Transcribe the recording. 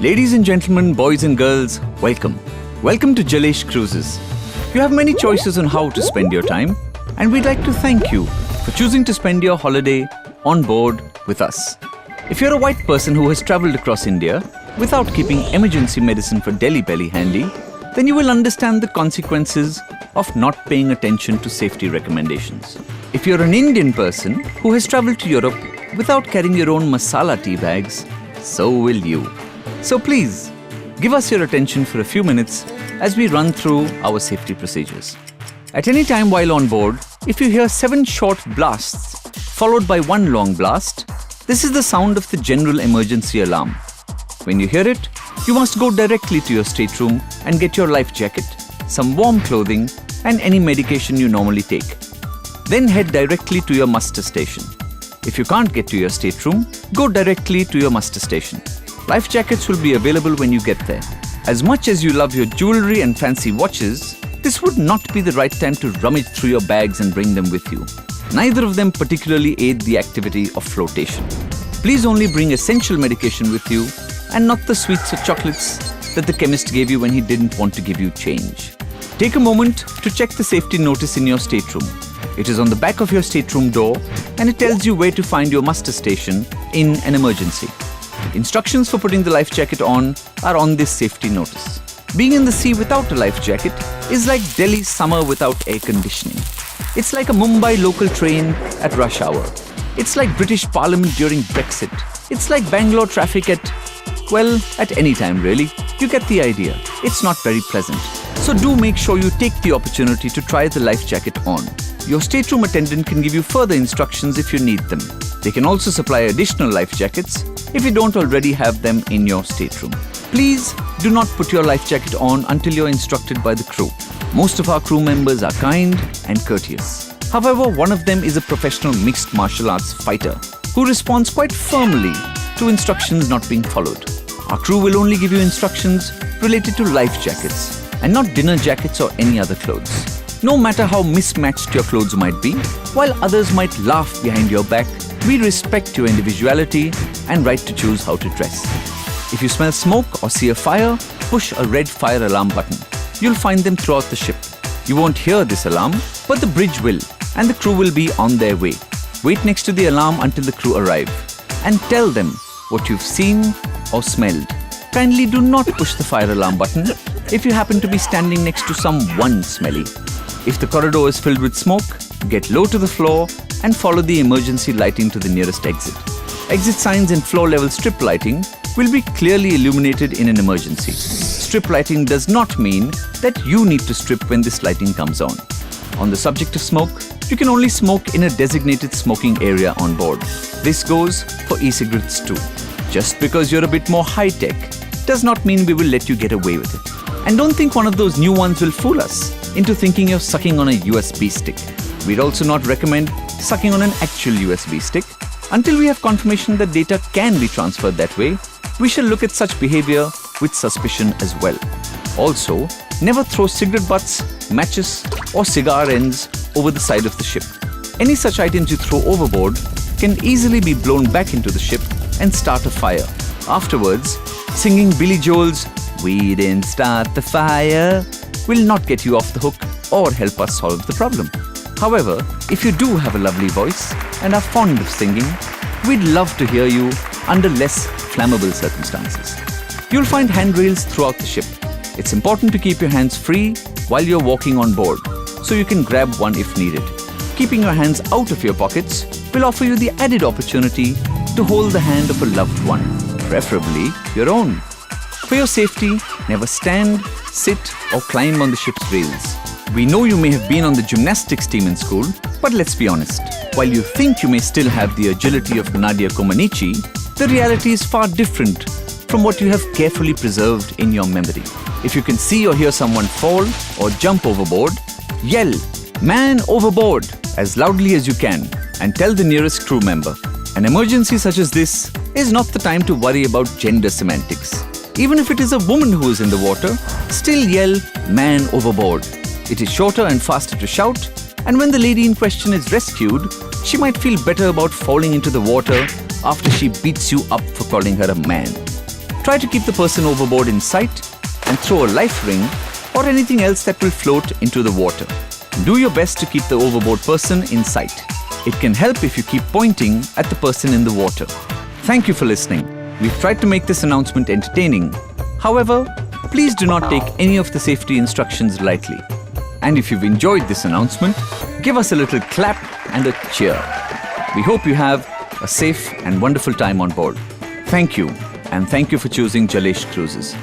Ladies and gentlemen, boys and girls, welcome. Welcome to Jalesh Cruises. You have many choices on how to spend your time, and we'd like to thank you for choosing to spend your holiday on board with us. If you're a white person who has traveled across India without keeping emergency medicine for Delhi belly handy, then you will understand the consequences of not paying attention to safety recommendations. If you're an Indian person who has traveled to Europe without carrying your own masala tea bags, so will you. So please, give us your attention for a few minutes as we run through our safety procedures. At any time while on board, if you hear 7 short blasts followed by 1 long blast, this is the sound of the general emergency alarm. When you hear it, you must go directly to your stateroom and get your life jacket, some warm clothing, and any medication you normally take. Then head directly to your muster station. If you can't get to your stateroom, go directly to your muster station. Life jackets will be available when you get there. As much as you love your jewelry and fancy watches, this would not be the right time to rummage through your bags and bring them with you. Neither of them particularly aid the activity of flotation. Please only bring essential medication with you and not the sweets or chocolates that the chemist gave you when he didn't want to give you change. Take a moment to check the safety notice in your stateroom. It is on the back of your stateroom door and it tells you where to find your muster station in an emergency. Instructions for putting the life jacket on are on this safety notice. Being in the sea without a life jacket is like Delhi summer without air conditioning. It's like a Mumbai local train at rush hour. It's like British Parliament during Brexit. It's like Bangalore traffic at any time really. You get the idea. It's not very pleasant. So do make sure you take the opportunity to try the life jacket on. Your stateroom attendant can give you further instructions if you need them. They can also supply additional life jackets if you don't already have them in your stateroom. Please do not put your life jacket on until you're instructed by the crew. Most of our crew members are kind and courteous. However, one of them is a professional mixed martial arts fighter who responds quite firmly to instructions not being followed. Our crew will only give you instructions related to life jackets and not dinner jackets or any other clothes. No matter how mismatched your clothes might be, while others might laugh behind your back, we respect your individuality and right to choose how to dress. If you smell smoke or see a fire, push a red fire alarm button. You'll find them throughout the ship. You won't hear this alarm, but the bridge will, and the crew will be on their way. Wait next to the alarm until the crew arrive, and tell them what you've seen or smelled. Kindly do not push the fire alarm button if you happen to be standing next to someone smelly. If the corridor is filled with smoke, get low to the floor and follow the emergency lighting to the nearest exit. Exit signs and floor-level strip lighting will be clearly illuminated in an emergency. Strip lighting does not mean that you need to strip when this lighting comes on. On the subject of smoke, you can only smoke in a designated smoking area on board. This goes for e-cigarettes too. Just because you're a bit more high-tech does not mean we will let you get away with it. And don't think one of those new ones will fool us into thinking you're sucking on a USB stick. We'd also not recommend sucking on an actual USB stick. Until we have confirmation that data can be transferred that way, we shall look at such behavior with suspicion as well. Also, never throw cigarette butts, matches, or cigar ends over the side of the ship. Any such items you throw overboard can easily be blown back into the ship and start a fire. Afterwards, singing Billy Joel's "We Didn't Start the Fire" will not get you off the hook or help us solve the problem. However, if you do have a lovely voice and are fond of singing, we'd love to hear you under less flammable circumstances. You'll find handrails throughout the ship. It's important to keep your hands free while you're walking on board, so you can grab one if needed. Keeping your hands out of your pockets will offer you the added opportunity to hold the hand of a loved one, preferably your own. For your safety, never stand, sit, or climb on the ship's rails. We know you may have been on the gymnastics team in school, but let's be honest. While you think you may still have the agility of Nadia Comaneci, the reality is far different from what you have carefully preserved in your memory. If you can see or hear someone fall or jump overboard, yell, "Man overboard!" as loudly as you can and tell the nearest crew member. An emergency such as this is not the time to worry about gender semantics. Even if it is a woman who is in the water, still yell, "Man overboard." It is shorter and faster to shout, and when the lady in question is rescued, she might feel better about falling into the water after she beats you up for calling her a man. Try to keep the person overboard in sight and throw a life ring or anything else that will float into the water. Do your best to keep the overboard person in sight. It can help if you keep pointing at the person in the water. Thank you for listening. We've tried to make this announcement entertaining. However, please do not take any of the safety instructions lightly. And if you've enjoyed this announcement, give us a little clap and a cheer. We hope you have a safe and wonderful time on board. Thank you, and thank you for choosing Jalesh Cruises.